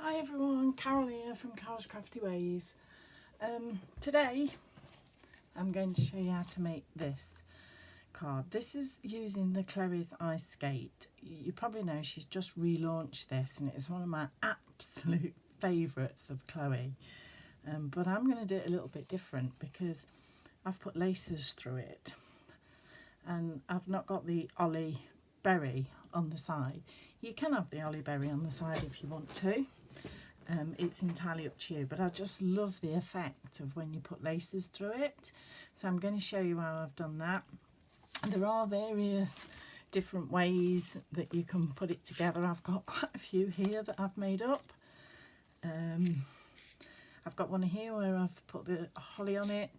Hi everyone, Carol here from Carol's Crafty Ways. Today I'm going to show you how to make this card. This is using the Chloe's Ice Skate. You probably know she's just relaunched this and it's one of my absolute favourites of Chloe. But I'm going to do it a little bit different because I've put laces through it and I've not got the Ollie berry on the side. You can have the Ollie berry on the side if you want to. It's entirely up to you, but I just love the effect of when you put laces through it. So I'm going to show you how I've done that. And there are various different ways that you can put it together. I've got quite a few here that I've made up. I've got one here where I've put the holly on it.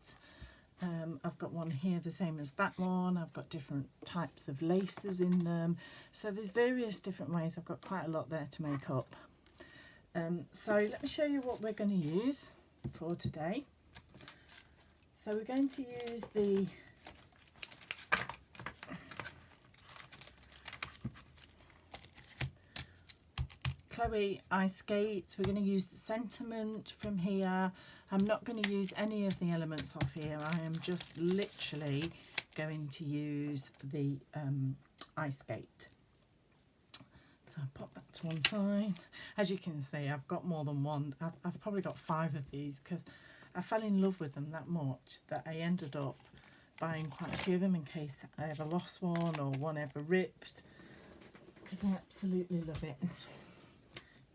I've got one here the same as that one. I've got different types of laces in them. So there's various different ways. I've got quite a lot there to make up. So let me show you what we're going to use for today. So we're going to use the Chloe Ice Skates. We're going to use the sentiment from here. I'm not going to use any of the elements off here. I am just literally going to use the ice skate. So I'll pop that to one side. As you can see, I've got more than one. I've probably got 5 of these because I fell in love with them that much that I ended up buying quite a few of them in case I ever lost one or one ever ripped, because I absolutely love it.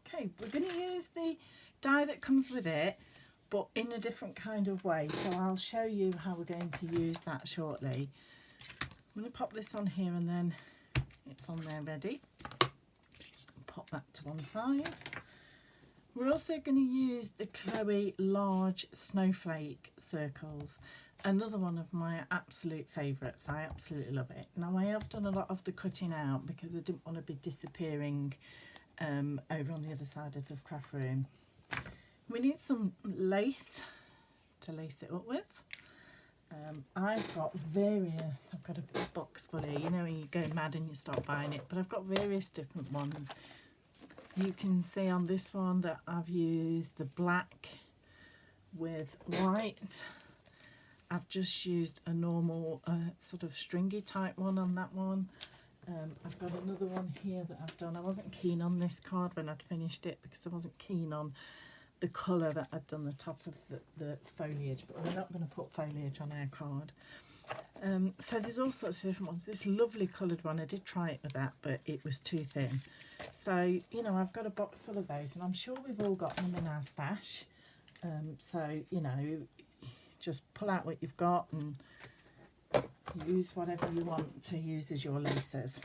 Okay, we're going to use the die that comes with it, but in a different kind of way. So I'll show you how we're going to use that shortly. I'm going to pop this on here and then it's on there ready. Pop that to one side. We're also going to use the Chloe large snowflake circles, another one of my absolute favourites. I absolutely love it. Now I have done a lot of the cutting out because I didn't want to be disappearing over on the other side of the craft room. We need some lace to lace it up with. I've got various, I've got a box full here, you know when you go mad and you start buying it, but I've got various different ones. You can see on this one that I've used the black with white. I've just used a normal sort of stringy type one on that one. I've got another one here that I've done. I wasn't keen on this card when I'd finished it because I wasn't keen on the colour that I'd done the top of the foliage, but we're not going to put foliage on our card. So there's all sorts of different ones. This lovely coloured one, I did try it with that, but it was too thin. So, you know, I've got a box full of those and I'm sure we've all got them in our stash. So, you know, just pull out what you've got and use whatever you want to use as your laces.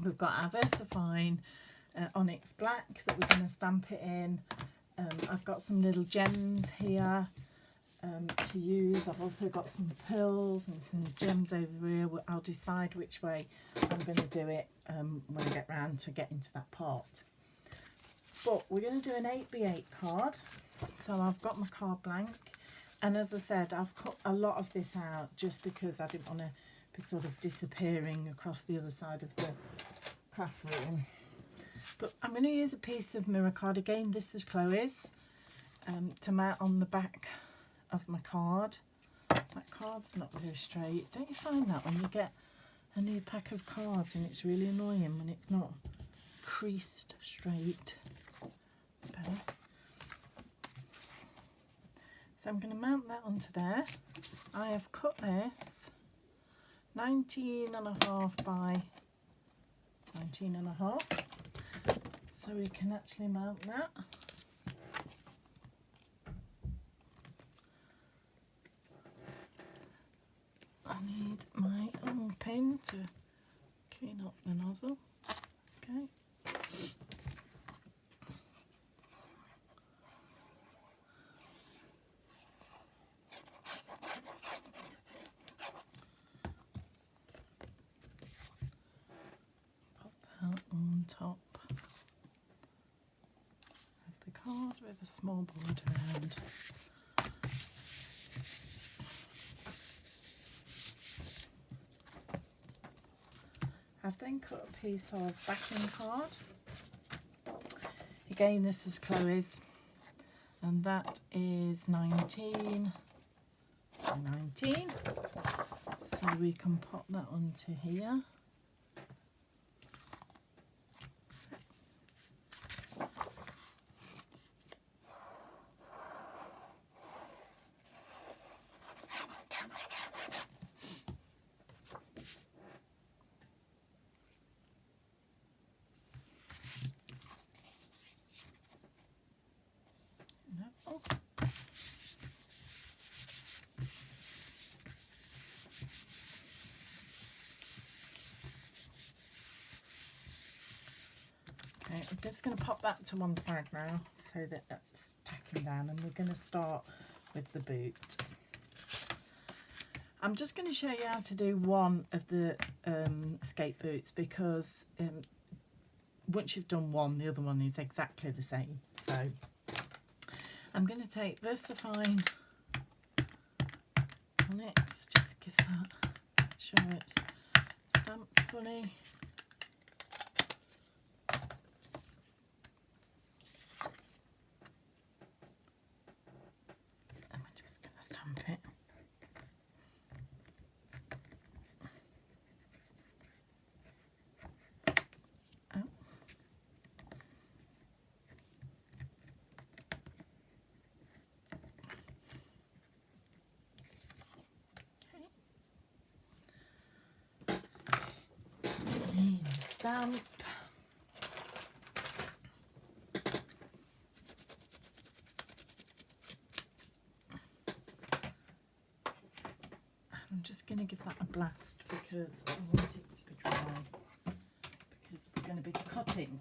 We've got our VersaFine Onyx Black that we're going to stamp it in. I've got some little gems here to use. I've also got some pearls and some gems over here. I'll decide which way I'm going to do it when I get round to get into that part. But we're going to do an 8x8 card. So I've got my card blank. And as I said, I've cut a lot of this out just because I didn't want to be sort of disappearing across the other side of the craft room. But I'm going to use a piece of mirror card. Again, this is Chloe's, to mount on the back of my card. That card's not very straight. Don't you find that when you get a new pack of cards and it's really annoying when it's not creased straight? Okay. So I'm going to mount that onto there. I have cut this 19.5 by 19.5, so we can actually mount that. I need my own pin to clean up the nozzle. Okay. On top of the card with a small border around. I've then cut a piece of backing card. Again, this is Chloe's, and that is 19. So we can pop that onto here. No. Okay, I'm just going to pop that to one side now so that that's tacking down, and we're going to start with the boot. I'm just going to show you how to do one of the skate boots, because once you've done one, the other one is exactly the same. So I'm going to take VersaFine on it, just give that, sure it's stamped fully. And we're just going to stamp it. Stamp. I'm just going to give that a blast because I want it to be dry, because we're going to be cutting.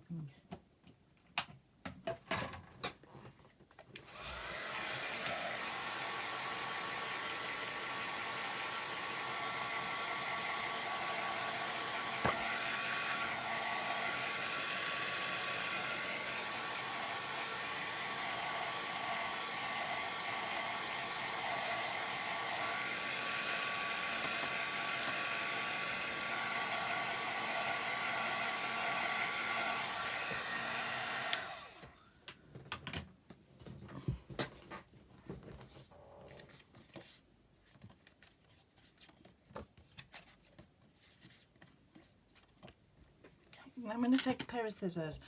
I'm going to take a pair of scissors.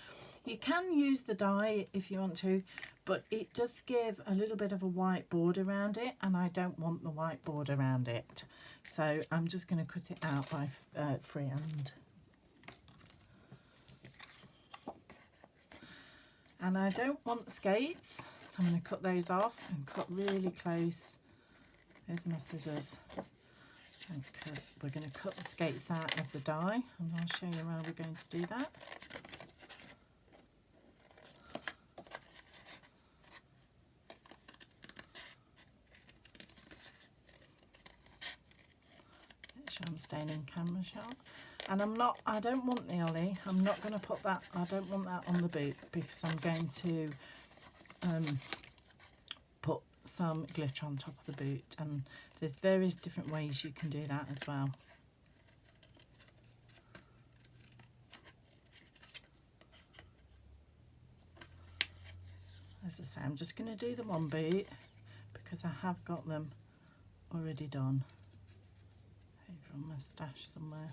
You can use the die if you want to, but it does give a little bit of a white border around it, and I don't want the white border around it. So I'm just going to cut it out by freehand. And I don't want the skates, so I'm going to cut those off and cut really close. There's my scissors. Because we're going to cut the skates out of the die, and I'll show you how we're going to do that. Make sure I'm staying in camera shot. And I don't want the ollie. I'm not going to put that, I don't want that on the boot, because I'm going to put some glitter on top of the boot, and there's various different ways you can do that as well. As I say, I'm just going to do the one boot because I have got them already done over on my stash somewhere.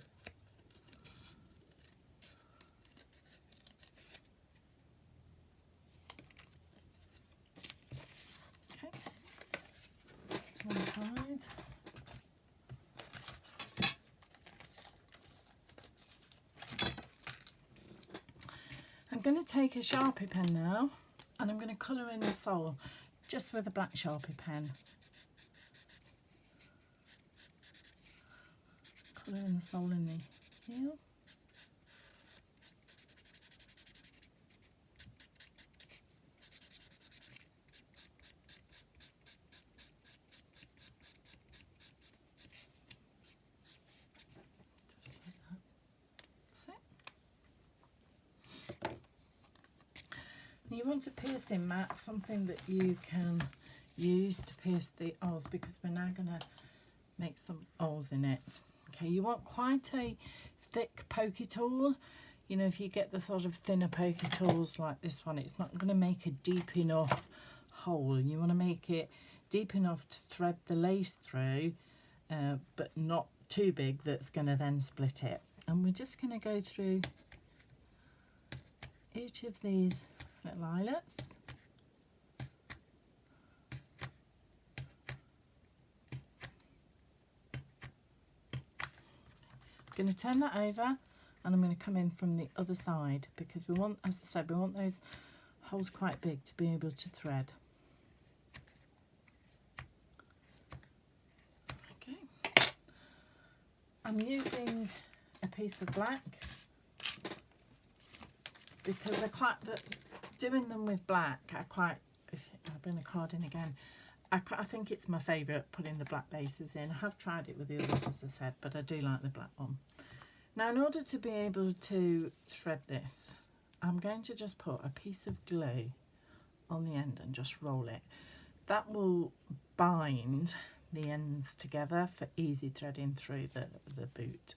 Okay, to one side. I'm going to take a Sharpie pen now, and I'm going to colour in the sole just with a black Sharpie pen. Colour in the sole in the heel. You want a piercing mat, something that you can use to pierce the holes, because we're now going to make some holes in it. Okay, you want quite a thick pokey tool. you know, if you get the sort of thinner poker tools like this one, it's not going to make a deep enough hole. You want to make it deep enough to thread the lace through, but not too big that's going to then split it. And we're just going to go through each of these little eyelets. I'm going to turn that over, and I'm going to come in from the other side, because we want, as I said, we want those holes quite big to be able to thread. Okay, I'm using a piece of black because doing them with black, I'll bring the card in again. I think it's my favourite, putting the black laces in. I have tried it with the others, as I said, but I do like the black one. Now, in order to be able to thread this, I'm going to just put a piece of glue on the end and just roll it. That will bind the ends together for easy threading through the boot.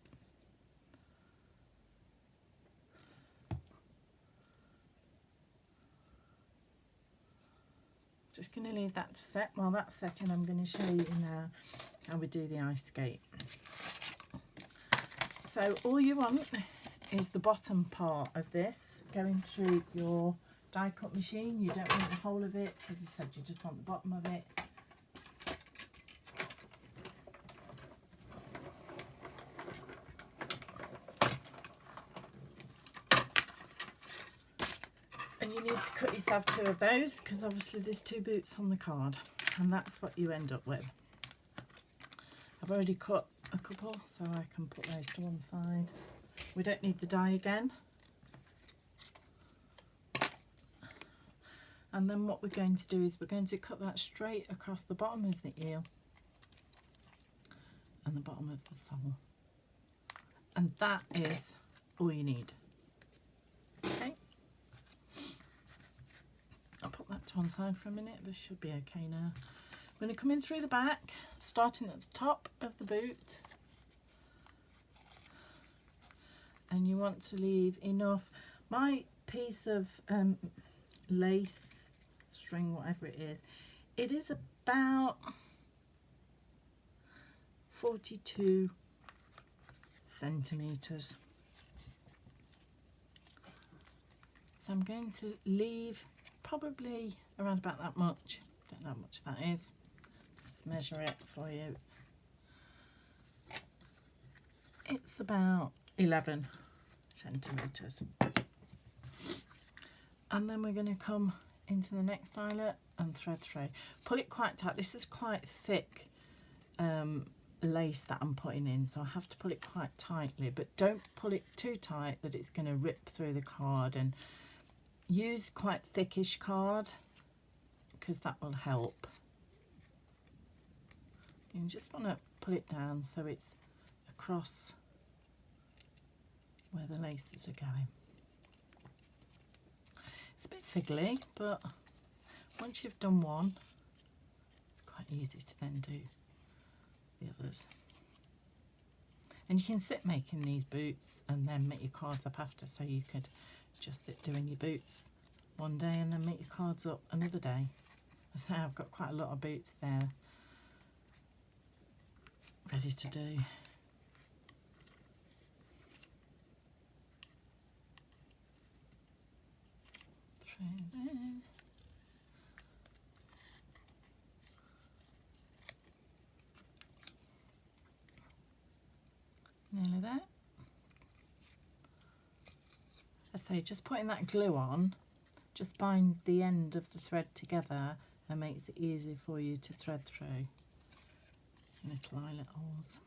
Just going to leave that to set. While that's setting, I'm going to show you now how we do the ice skate. So all you want is the bottom part of this going through your die cut machine. You don't want the whole of it, as I said, you just want the bottom of it. And you need to cut yourself 2 of those, because obviously there's 2 boots on the card, and that's what you end up with. I've already cut a couple, so I can put those to one side. We don't need the die again. And then what we're going to do is we're going to cut that straight across the bottom of the eel and the bottom of the sole. And that is all you need. Okay. I'll put that to one side for a minute. This should be okay now. I'm going to come in through the back, starting at the top of the boot. And you want to leave enough. My piece of lace, string, whatever it is about 42 centimetres. So I'm going to leave probably around about that much. Don't know how much that is. Let's measure it for you. It's about 11 centimetres. And then we're going to come into the next eyelet and thread through. Pull it quite tight. This is quite thick lace that I'm putting in, so I have to pull it quite tightly, but don't pull it too tight that it's going to rip through the card. And use quite thickish card, because that will help. You just want to pull it down so it's across where the laces are going. It's a bit fiddly, but once you've done one, it's quite easy to then do the others. And you can sit making these boots and then make your cards up after, so you could just sit doing your boots one day and then make your cards up another day. So I've got quite a lot of boots there ready to do. Through there. Nearly there. I say, just putting that glue on just binds the end of the thread together and makes it easy for you to thread through little eyelet holes.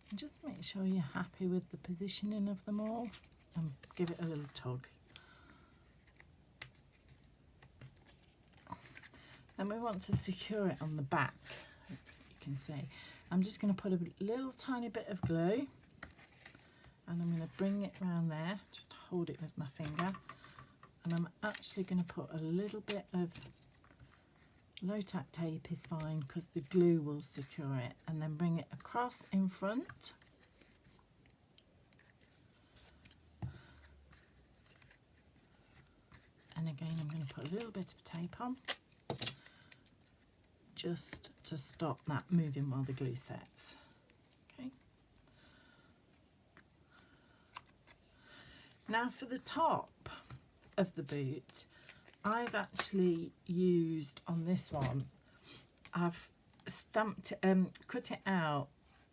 And just make sure you're happy with the positioning of them all and give it a little tug. Then we want to secure it on the back. You can see. I'm just going to put a little tiny bit of glue and I'm going to bring it around there, just hold it with my finger, and I'm actually going to put a little bit of Low tack tape is fine because the glue will secure it, and then bring it across in front. And again, I'm going to put a little bit of tape on just to stop that moving while the glue sets. Okay. Now for the top of the boot, I've actually used on this one, I've stamped, cut it out,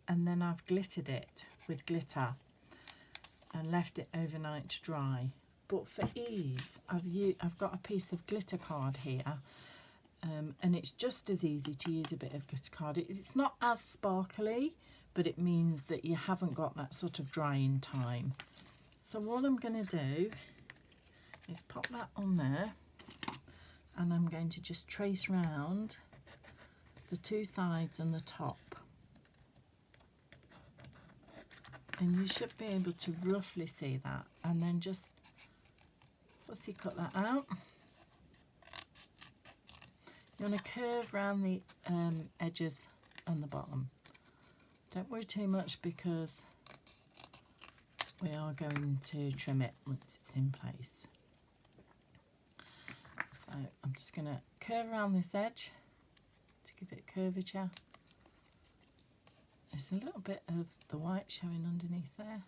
and then I've glittered it with glitter and left it overnight to dry. But for ease, I've got a piece of glitter card here, and it's just as easy to use a bit of glitter card. It's not as sparkly, but it means that you haven't got that sort of drying time. So what I'm going to do is pop that on there, and I'm going to just trace round the two sides and the top. And you should be able to roughly see that, and then just fussy cut that out. You want to curve round the edges and the bottom. Don't worry too much because we are going to trim it once it's in place. So I'm just going to curve around this edge to give it curvature. There's a little bit of the white showing underneath there.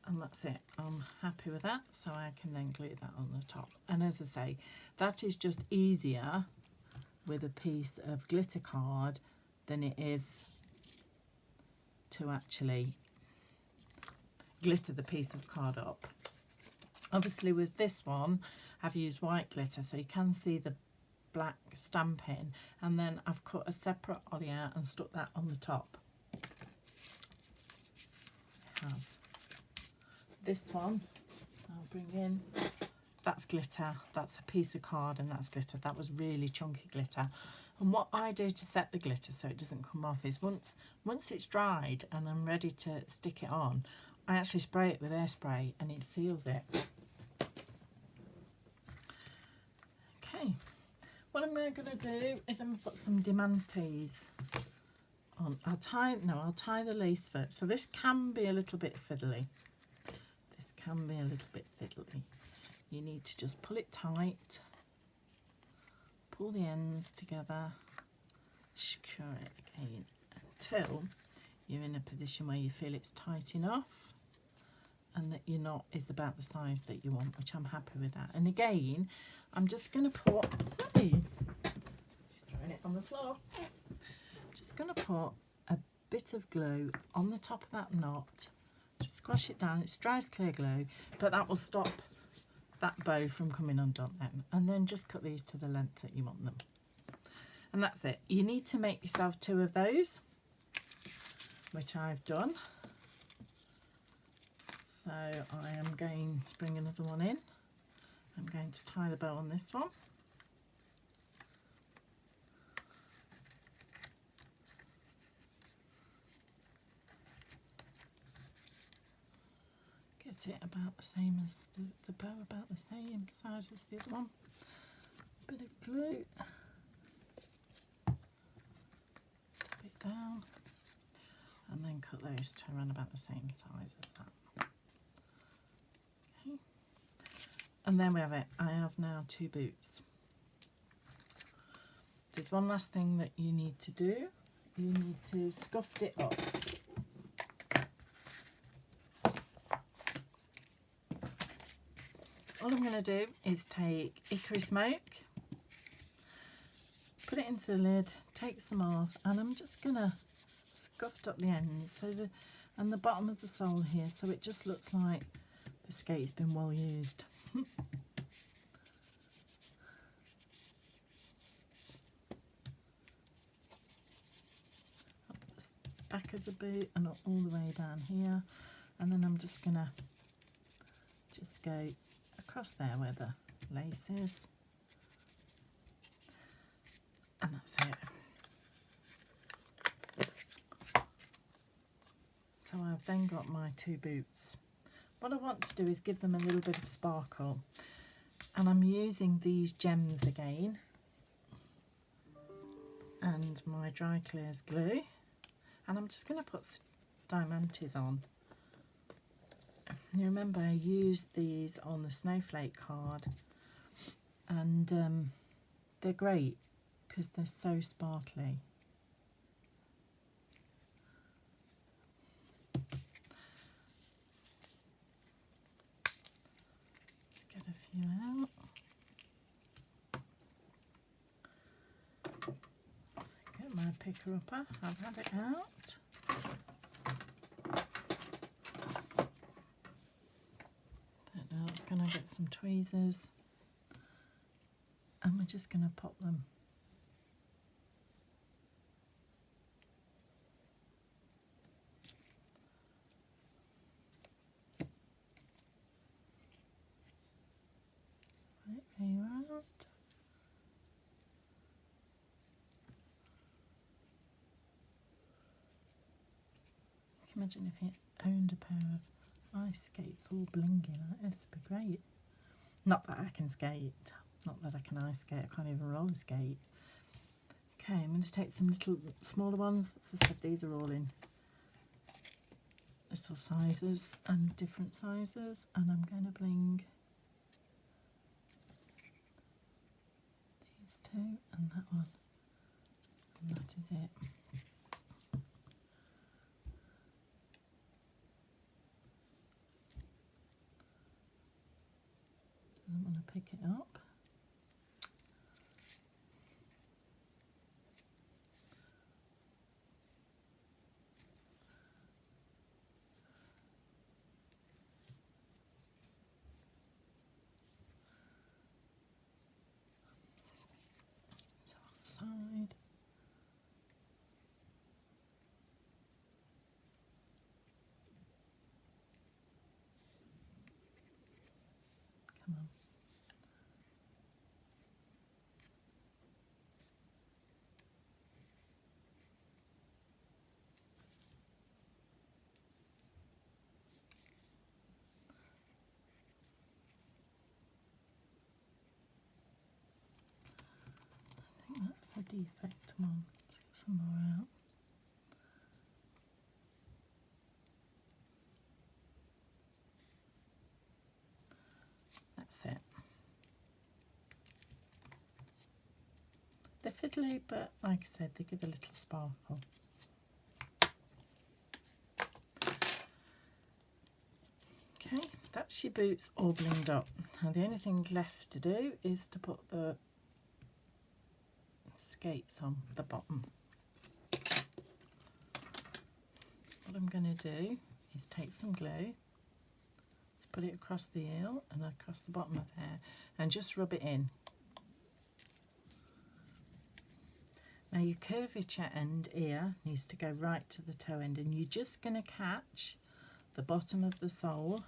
And that's it. I'm happy with that, so I can then glue that on the top. And as I say, that is just easier with a piece of glitter card than it is to actually glitter the piece of card up. Obviously with this one, I've used white glitter, so you can see the black stamping, and then I've cut a separate ollie out and stuck that on the top. This one I'll bring in, that's glitter, that's a piece of card, and that's glitter. That was really chunky glitter. And what I do to set the glitter so it doesn't come off is once it's dried and I'm ready to stick it on, I actually spray it with airspray and it seals it. Okay, what I'm going to do is I'm going to put some diamantes on. I'll tie the lace first. So this can be a little bit fiddly. Can be a little bit fiddly. You need to just pull it tight, pull the ends together, secure it again until you're in a position where you feel it's tight enough and that your knot is about the size that you want, which I'm happy with that. And again, I'm just going to put, just throwing it on the floor, just going to put a bit of glue on the top of that knot. Just squash it down. It's dry as clear glue, but that will stop that bow from coming undone then. And then just cut these to the length that you want them. And that's it. You need to make yourself 2 of those, which I've done. So I am going to bring another one in. I'm going to tie the bow on this one. Get it about the same as the bow, about the same size as the other one. Bit of glue. Bit down. And then cut those to around about the same size as that. Okay. And there we have it. I have now 2 boots. There's one last thing that you need to do. You need to scuff it up. All I'm going to do is take Hickory smoke, put it into the lid, take some off, and I'm just going to scuff up the ends and the bottom of the sole here, so it just looks like the skate's been well used. Up the back of the boot and all the way down here, and then I'm just going to go across there where the lace is, and that's it. So I've then got my 2 boots. What I want to do is give them a little bit of sparkle, and I'm using these gems again. and my dry clears glue, and I'm just going to put Diamantes on. You remember I used these on the snowflake card, and they're great because they're so sparkly. Get a few out. Get my picker upper, I've had it out. Now it's going to get some tweezers, and we're just going to pop them. Right around. Imagine if you owned a pair of ice skates all blingy like this, would be great. Not that I can skate, not that I can ice skate, I can't even roller skate. Okay, I'm going to take some little smaller ones. As I said, these are all in little sizes and different sizes, and I'm going to bling these two and that one, and that is it. I'm going to pick it up. So on the side. Come on. A defect one. Let's get some more out. That's it. They're fiddly, but like I said, they give a little sparkle. Okay, that's your boots all blinged up. Now the only thing left to do is to put the skates on the bottom. What I'm going to do is take some glue, just put it across the heel and across the bottom of there, and just rub it in. Now your curvature end here needs to go right to the toe end, and you're just going to catch the bottom of the sole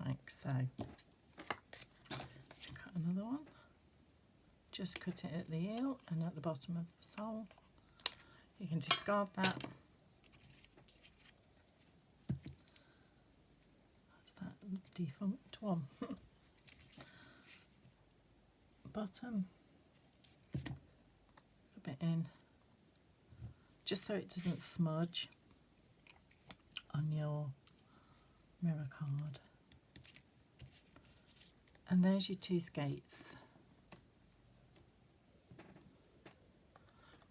like so. Cut another one. Just cut it at the heel and at the bottom of the sole. You can discard that. That's that defunct one. Bottom. Rub it in, just so it doesn't smudge on your mirror card. And there's your two skates.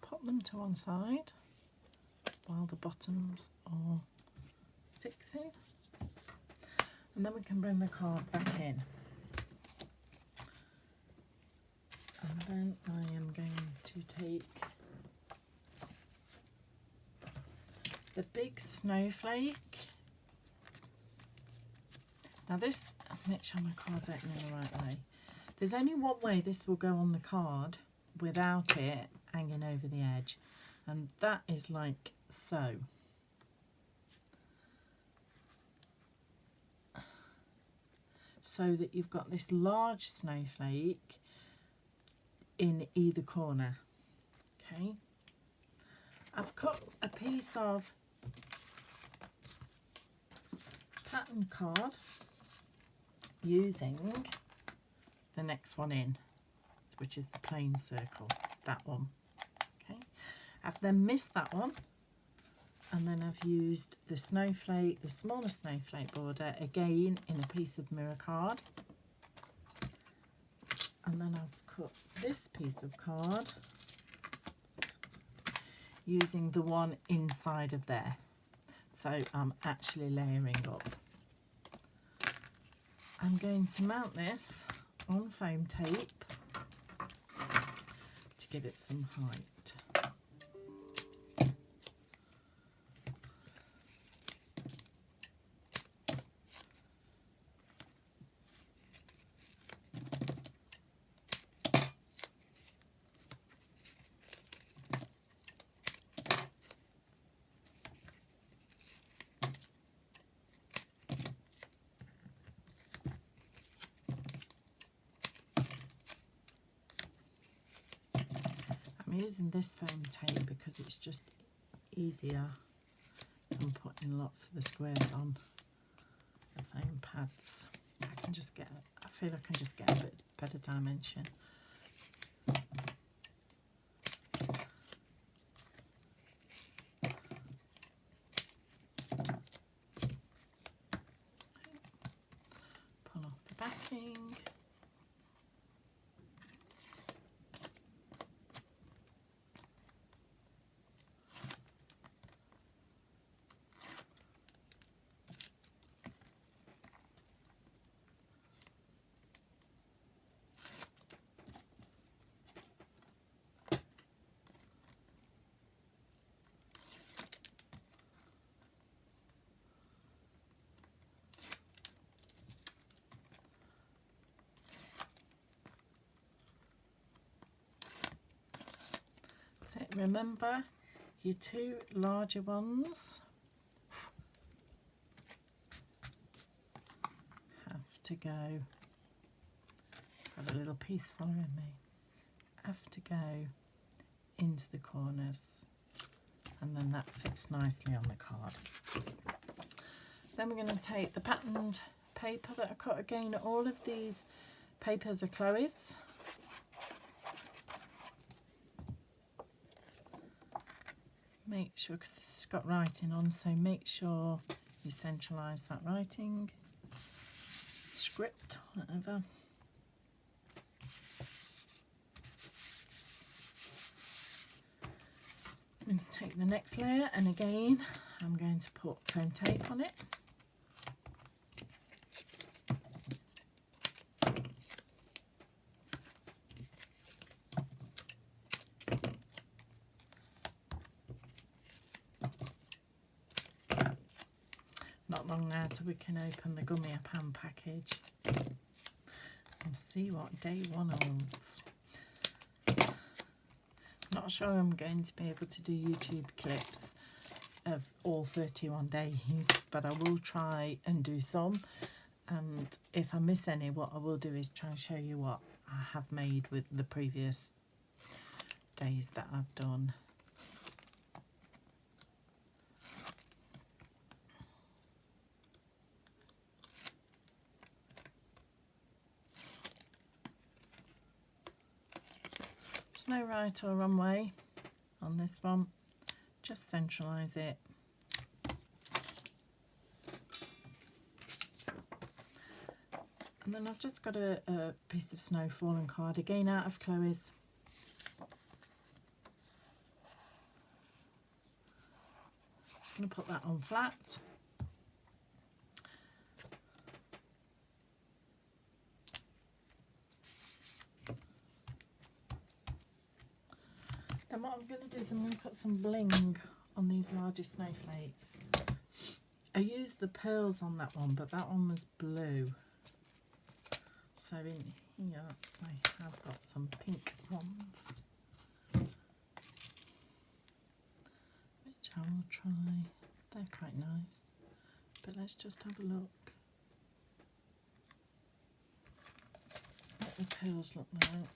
Pop them to one side while the bottoms are fixing, and then we can bring the card back in. And then I am going to take the big snowflake. Now this, I'll make sure my card's opening the right way. There's only one way this will go on the card without it hanging over the edge, and that is like so. So that you've got this large snowflake in either corner. Okay, I've cut a piece of pattern card using the next one in. So which is the plain circle, that one. Okay, I've then missed that one, and then I've used the snowflake, the smaller snowflake border, again in a piece of mirror card. And then I've cut this piece of card using the one inside of there. So I'm actually layering up. I'm going to mount this on foam tape to give it some height. I'm using this foam tape because it's just easier than putting lots of the squares on the foam pads. I feel I can just get a bit better dimension. Pull off the backing. Remember, your two larger ones have to go, got a little piece following me, have to go into the corners, and then that fits nicely on the card. Then we're going to take the patterned paper that I cut again. All of these papers are Chloe's. Make sure, because this has got writing on, so make sure you centralise that writing, script, whatever. And take the next layer, and again I'm going to put foam tape on it. Not long now till we can open the gummy pan package and see what day one holds. Not sure I'm going to be able to do YouTube clips of all 31 days, but I will try and do some, and if I miss any, what I will do is try and show you what I have made with the previous days that I've done. There's no right or wrong way on this one, just centralise it. And then I've just got a piece of snow fallen card, again out of Chloe's. Just going to put that on flat. Then what I'm going to do is I'm going to put some bling on these larger snowflakes. I used the pearls on that one, but that one was blue. So in here I have got some pink ones, which I will try. They're quite nice, but let's just have a look what the pearls look like.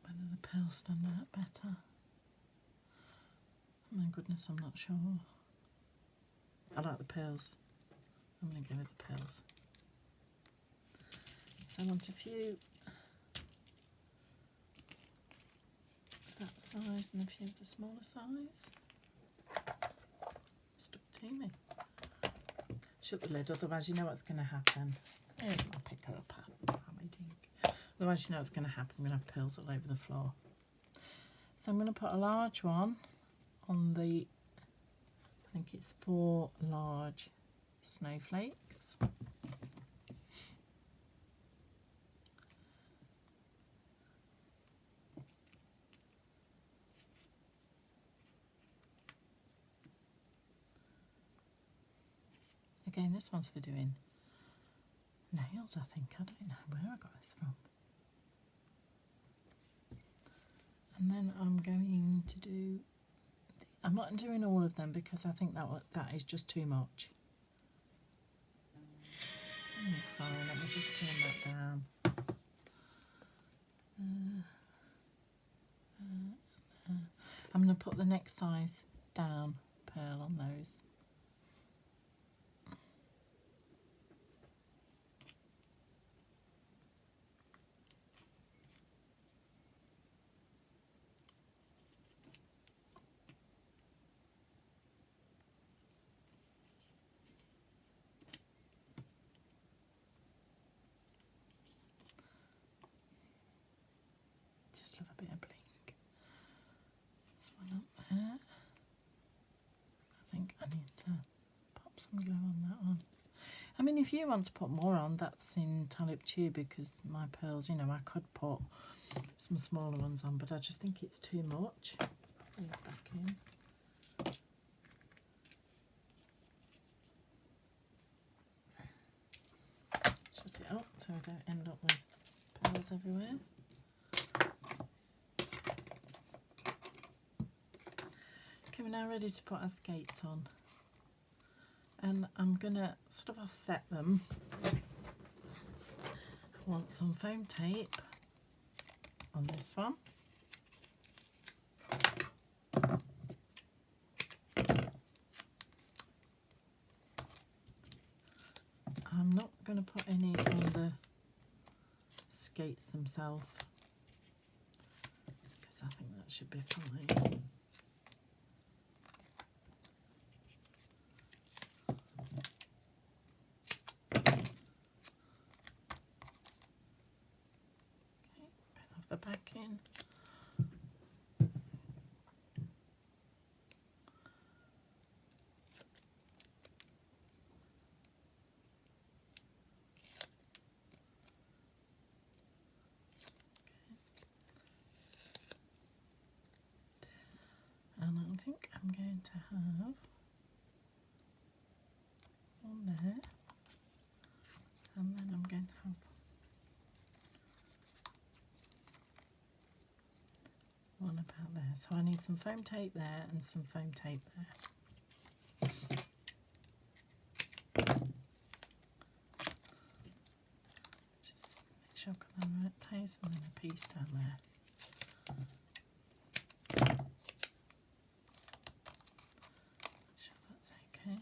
Whether the pearls stand out better. Oh my goodness, I'm not sure. I like the pearls. I'm going to go with the pearls. I want a few that size and a few of the smaller size. Stuck to me. Shut the lid, otherwise you know what's going to happen. Here's my picker up. Otherwise you know what's going to happen. I'm going to have pearls all over the floor. So I'm going to put a large one on the, I think it's 4 large snowflakes. Again, this one's for doing nails, I think. I don't know where I got this from. And then I'm going to do, I'm not doing all of them because I think that is just too much. Oh, sorry, let me just turn that down. I'm going to put the next size down pearl on those. Just love a bit of bling. This one up there. I think I need to pop some glue on that one. I mean, if you want to put more on, that's entirely up to you, because my pearls, you know, I could put some smaller ones on, but I just think it's too much. Put it back in. Shut it up so I don't end up with pearls everywhere. Okay, we're now ready to put our skates on. And I'm going to sort of offset them. I want some foam tape on this one. I'm not going to put any on the skates themselves, because I think that should be fine. The back in. And I think I'm going to have one there, and then I'm going to have one about there. So I need some foam tape there and some foam tape there. Just make sure I've got them in the right place, and then a piece down there. Make sure that's okay.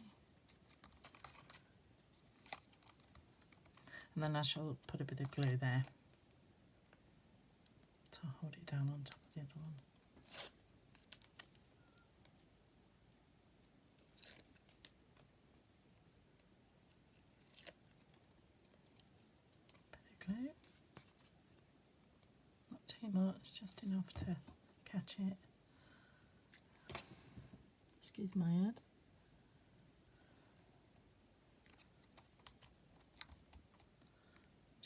And then I shall put a bit of glue there to hold it down on top of the other one. Bit of glue. Not too much, just enough to catch it. Excuse my head.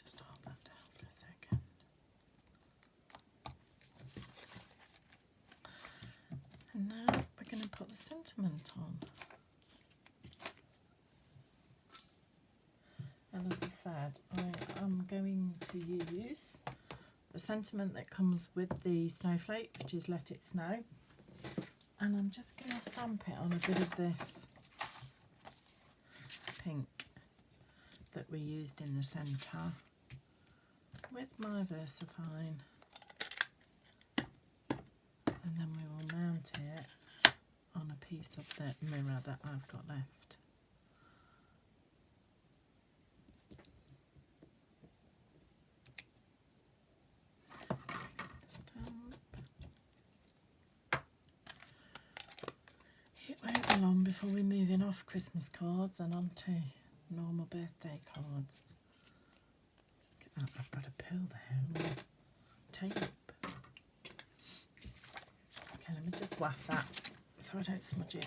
Just hold that down for a second. And now we're going to put the sentiment on. And as I said, I am going to use the sentiment that comes with the snowflake, which is Let It Snow. And I'm just going to stamp it on a bit of this pink that we used in the centre with my VersaFine. And then we will mount it on a piece of the mirror that I've got left. Won't be long before we're moving off Christmas cards and onto normal birthday cards. Look at that, I've got a pill there, more tape. Okay, let me just waft that so I don't smudge it.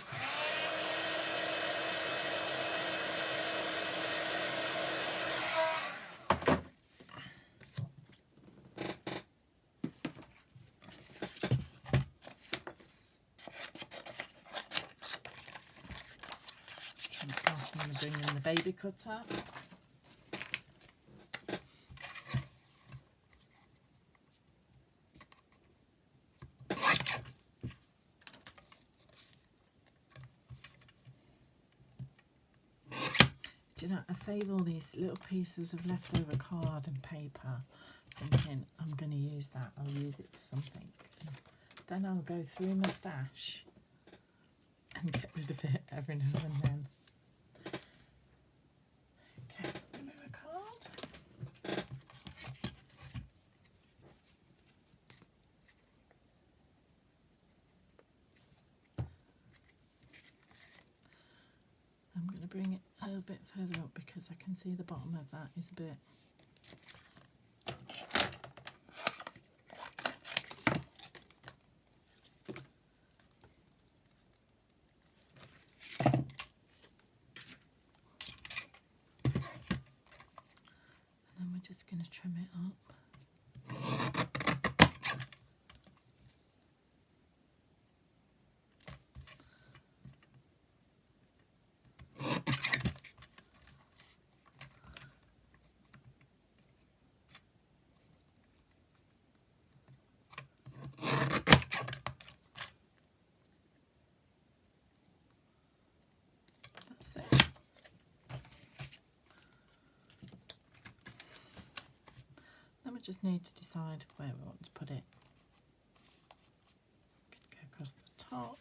I'm going to bring in the baby cutter. Do you know, I save all these little pieces of leftover card and paper thinking I'm going to use that, I'll use it for something. Then I'll go through my stash and get rid of it every now and then. Okay, remove a card. I'm going to bring it a little bit further up because I can see the bottom of that is a bit... And then we're just going to trim it up. Then we just need to decide where we want to put it. Could go across the top,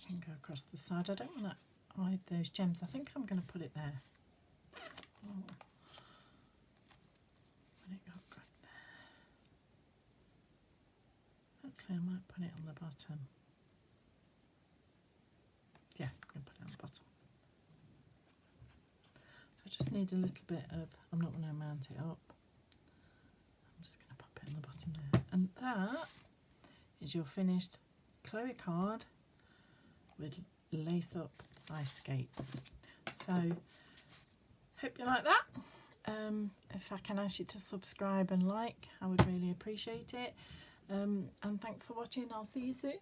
and go across the side. I don't want to hide those gems. I think I'm going to put it there. Oh. When it got good there. Actually, I might put it on the bottom. Yeah, I'm going to put it on the bottom. So I just need a little bit of, I'm not going to mount it up. I'm just going to pop it on the bottom there. And that is your finished Chloe card with lace up ice skates. So, hope you like that. If I can ask you to subscribe and like, I would really appreciate it. And thanks for watching. I'll see you soon.